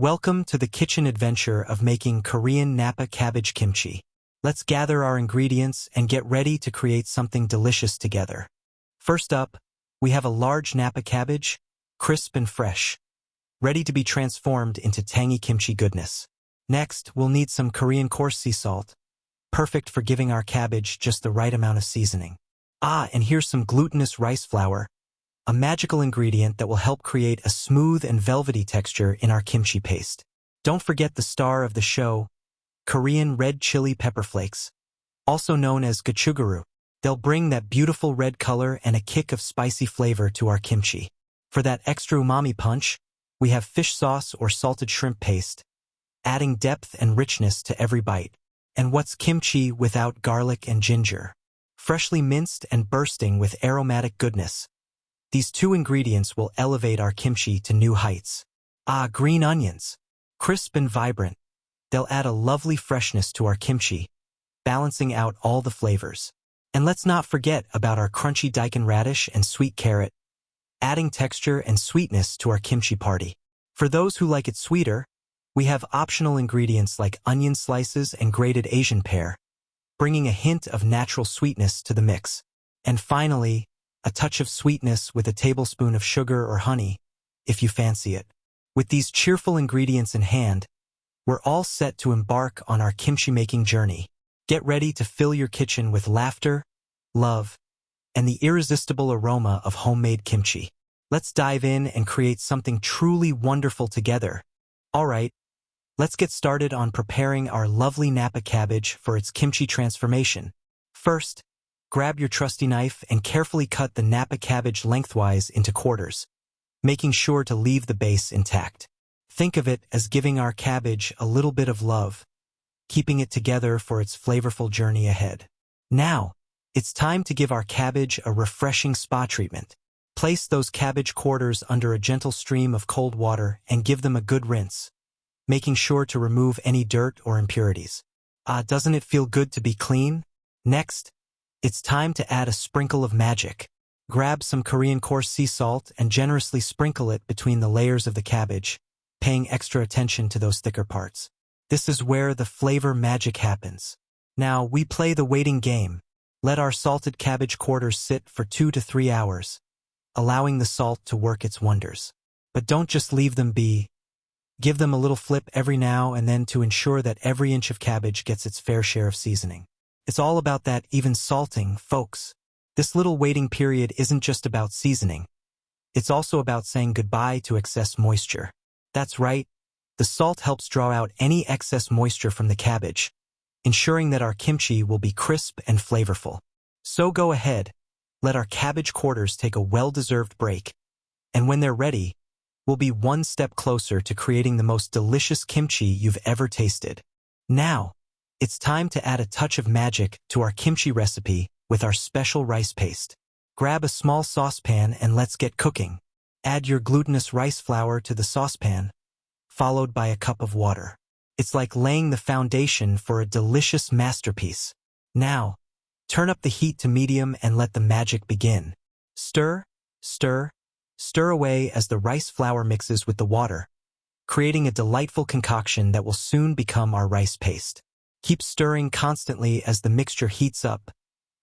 Welcome to the kitchen adventure of making Korean Napa cabbage kimchi. Let's gather our ingredients and get ready to create something delicious together. First up, we have a large Napa cabbage, crisp and fresh, ready to be transformed into tangy kimchi goodness. Next, we'll need some Korean coarse sea salt, perfect for giving our cabbage just the right amount of seasoning. And here's some glutinous rice flour, a magical ingredient that will help create a smooth and velvety texture in our kimchi paste. Don't forget the star of the show, Korean red chili pepper flakes, also known as gochugaru. They'll bring that beautiful red color and a kick of spicy flavor to our kimchi. For that extra umami punch, we have fish sauce or salted shrimp paste, adding depth and richness to every bite. And what's kimchi without garlic and ginger? Freshly minced and bursting with aromatic goodness. These two ingredients will elevate our kimchi to new heights. Green onions. Crisp and vibrant. They'll add a lovely freshness to our kimchi, balancing out all the flavors. And let's not forget about our crunchy daikon radish and sweet carrot, adding texture and sweetness to our kimchi party. For those who like it sweeter, we have optional ingredients like onion slices and grated Asian pear, bringing a hint of natural sweetness to the mix. And finally, a touch of sweetness with a tablespoon of sugar or honey, if you fancy it. With these cheerful ingredients in hand, we're all set to embark on our kimchi-making journey. Get ready to fill your kitchen with laughter, love, and the irresistible aroma of homemade kimchi. Let's dive in and create something truly wonderful together. Alright, let's get started on preparing our lovely Napa cabbage for its kimchi transformation. First, grab your trusty knife and carefully cut the Napa cabbage lengthwise into quarters, making sure to leave the base intact. Think of it as giving our cabbage a little bit of love, keeping it together for its flavorful journey ahead. Now, it's time to give our cabbage a refreshing spa treatment. Place those cabbage quarters under a gentle stream of cold water and give them a good rinse, making sure to remove any dirt or impurities. Doesn't it feel good to be clean? Next, it's time to add a sprinkle of magic. Grab some Korean coarse sea salt and generously sprinkle it between the layers of the cabbage, paying extra attention to those thicker parts. This is where the flavor magic happens. Now, we play the waiting game. Let our salted cabbage quarters sit for 2 to 3 hours, allowing the salt to work its wonders. But don't just leave them be. Give them a little flip every now and then to ensure that every inch of cabbage gets its fair share of seasoning. It's all about that even salting, folks. This little waiting period isn't just about seasoning. It's also about saying goodbye to excess moisture. That's right, the salt helps draw out any excess moisture from the cabbage, ensuring that our kimchi will be crisp and flavorful. So go ahead, let our cabbage quarters take a well-deserved break, and when they're ready, we'll be one step closer to creating the most delicious kimchi you've ever tasted. Now, it's time to add a touch of magic to our kimchi recipe with our special rice paste. Grab a small saucepan and let's get cooking. Add your glutinous rice flour to the saucepan, followed by a cup of water. It's like laying the foundation for a delicious masterpiece. Now, turn up the heat to medium and let the magic begin. Stir, stir, stir away as the rice flour mixes with the water, creating a delightful concoction that will soon become our rice paste. Keep stirring constantly as the mixture heats up,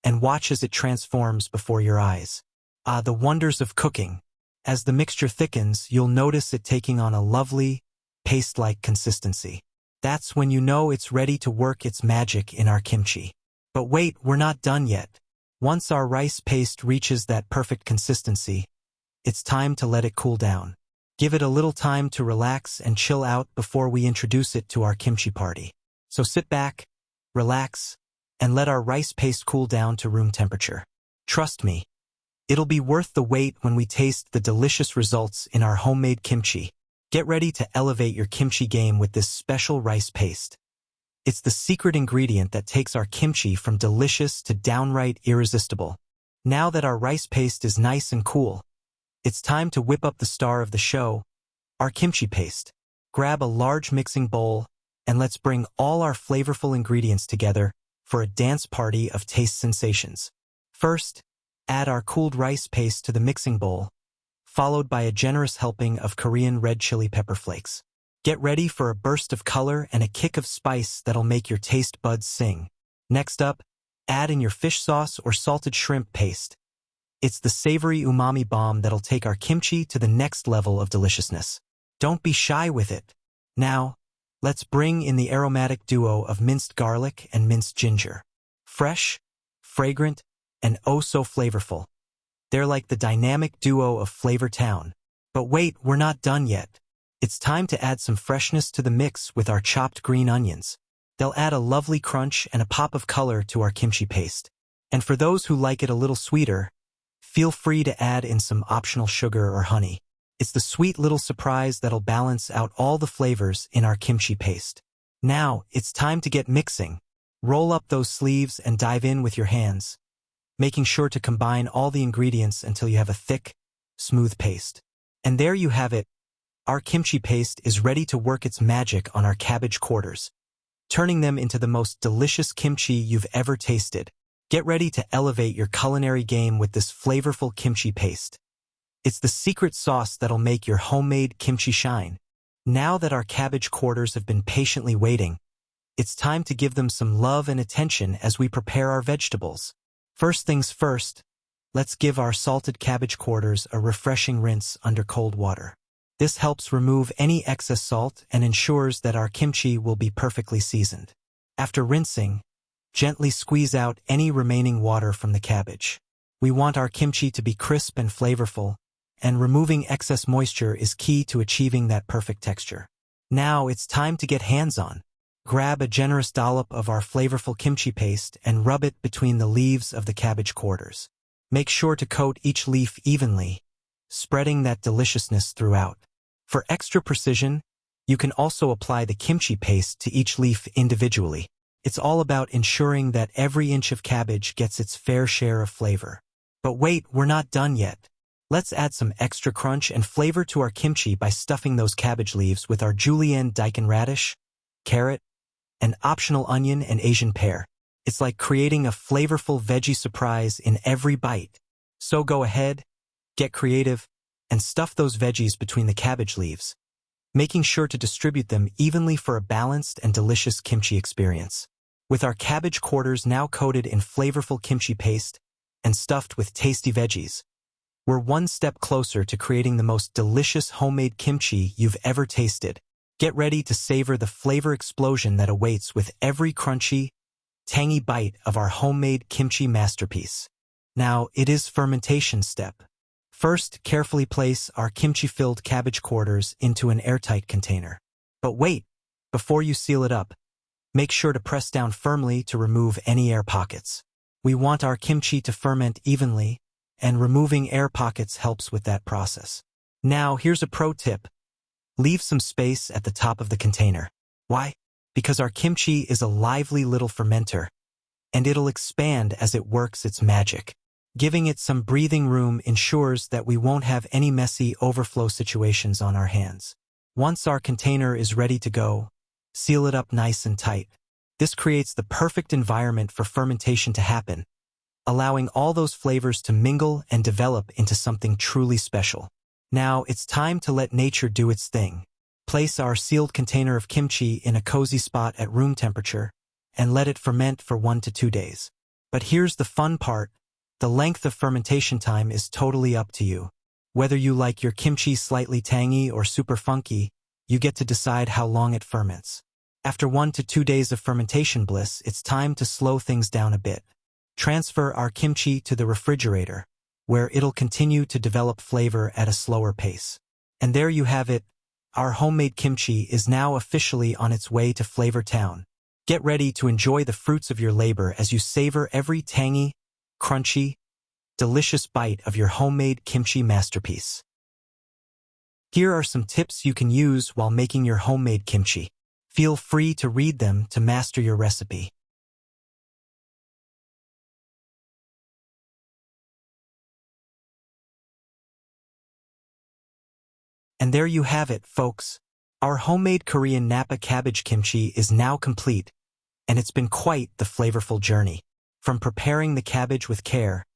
and watch as it transforms before your eyes. The wonders of cooking. As the mixture thickens, you'll notice it taking on a lovely, paste-like consistency. That's when you know it's ready to work its magic in our kimchi. But wait, we're not done yet. Once our rice paste reaches that perfect consistency, it's time to let it cool down. Give it a little time to relax and chill out before we introduce it to our kimchi party. So sit back, relax, and let our rice paste cool down to room temperature. Trust me, it'll be worth the wait when we taste the delicious results in our homemade kimchi. Get ready to elevate your kimchi game with this special rice paste. It's the secret ingredient that takes our kimchi from delicious to downright irresistible. Now that our rice paste is nice and cool, it's time to whip up the star of the show, our kimchi paste. Grab a large mixing bowl, and let's bring all our flavorful ingredients together for a dance party of taste sensations. First, add our cooled rice paste to the mixing bowl, followed by a generous helping of Korean red chili pepper flakes. Get ready for a burst of color and a kick of spice that'll make your taste buds sing. Next up, add in your fish sauce or salted shrimp paste. It's the savory umami bomb that'll take our kimchi to the next level of deliciousness. Don't be shy with it. Now, let's bring in the aromatic duo of minced garlic and minced ginger. Fresh, fragrant, and oh so flavorful. They're like the dynamic duo of Flavor Town. But wait, we're not done yet. It's time to add some freshness to the mix with our chopped green onions. They'll add a lovely crunch and a pop of color to our kimchi paste. And for those who like it a little sweeter, feel free to add in some optional sugar or honey. It's the sweet little surprise that'll balance out all the flavors in our kimchi paste. Now, it's time to get mixing. Roll up those sleeves and dive in with your hands, making sure to combine all the ingredients until you have a thick, smooth paste. And there you have it. Our kimchi paste is ready to work its magic on our cabbage quarters, turning them into the most delicious kimchi you've ever tasted. Get ready to elevate your culinary game with this flavorful kimchi paste. It's the secret sauce that'll make your homemade kimchi shine. Now that our cabbage quarters have been patiently waiting, it's time to give them some love and attention as we prepare our vegetables. First things first, let's give our salted cabbage quarters a refreshing rinse under cold water. This helps remove any excess salt and ensures that our kimchi will be perfectly seasoned. After rinsing, gently squeeze out any remaining water from the cabbage. We want our kimchi to be crisp and flavorful, and removing excess moisture is key to achieving that perfect texture. Now it's time to get hands-on. Grab a generous dollop of our flavorful kimchi paste and rub it between the leaves of the cabbage quarters. Make sure to coat each leaf evenly, spreading that deliciousness throughout. For extra precision, you can also apply the kimchi paste to each leaf individually. It's all about ensuring that every inch of cabbage gets its fair share of flavor. But wait, we're not done yet. Let's add some extra crunch and flavor to our kimchi by stuffing those cabbage leaves with our julienne daikon radish, carrot, an optional onion and Asian pear. It's like creating a flavorful veggie surprise in every bite. So go ahead, get creative, and stuff those veggies between the cabbage leaves, making sure to distribute them evenly for a balanced and delicious kimchi experience. With our cabbage quarters now coated in flavorful kimchi paste and stuffed with tasty veggies, we're one step closer to creating the most delicious homemade kimchi you've ever tasted. Get ready to savor the flavor explosion that awaits with every crunchy, tangy bite of our homemade kimchi masterpiece. Now, it is fermentation step. First, carefully place our kimchi-filled cabbage quarters into an airtight container. But wait, before you seal it up, make sure to press down firmly to remove any air pockets. We want our kimchi to ferment evenly, and removing air pockets helps with that process. Now, here's a pro tip. Leave some space at the top of the container. Why? Because our kimchi is a lively little fermenter, and it'll expand as it works its magic. Giving it some breathing room ensures that we won't have any messy overflow situations on our hands. Once our container is ready to go, seal it up nice and tight. This creates the perfect environment for fermentation to happen, allowing all those flavors to mingle and develop into something truly special. Now, it's time to let nature do its thing. Place our sealed container of kimchi in a cozy spot at room temperature and let it ferment for 1 to 2 days. But here's the fun part. The length of fermentation time is totally up to you. Whether you like your kimchi slightly tangy or super funky, you get to decide how long it ferments. After 1 to 2 days of fermentation bliss, it's time to slow things down a bit. Transfer our kimchi to the refrigerator, where it'll continue to develop flavor at a slower pace. And there you have it. Our homemade kimchi is now officially on its way to Flavor Town. Get ready to enjoy the fruits of your labor as you savor every tangy, crunchy, delicious bite of your homemade kimchi masterpiece. Here are some tips you can use while making your homemade kimchi. Feel free to read them to master your recipe. And there you have it, folks. Our homemade Korean Napa cabbage kimchi is now complete, and it's been quite the flavorful journey. From preparing the cabbage with care,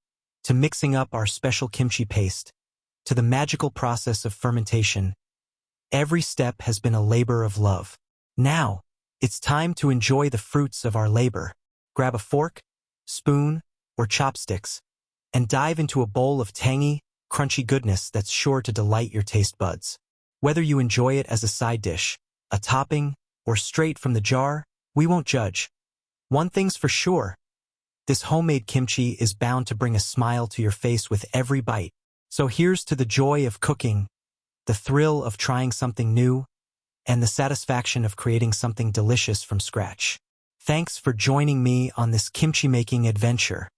to mixing up our special kimchi paste, to the magical process of fermentation, Every step has been a labor of love. Now, it's time to enjoy the fruits of our labor. Grab a fork, spoon, or chopsticks, and dive into a bowl of tangy, crunchy goodness that's sure to delight your taste buds. Whether you enjoy it as a side dish, a topping, or straight from the jar, we won't judge. One thing's for sure, this homemade kimchi is bound to bring a smile to your face with every bite. So here's to the joy of cooking, the thrill of trying something new, and the satisfaction of creating something delicious from scratch. Thanks for joining me on this kimchi-making adventure.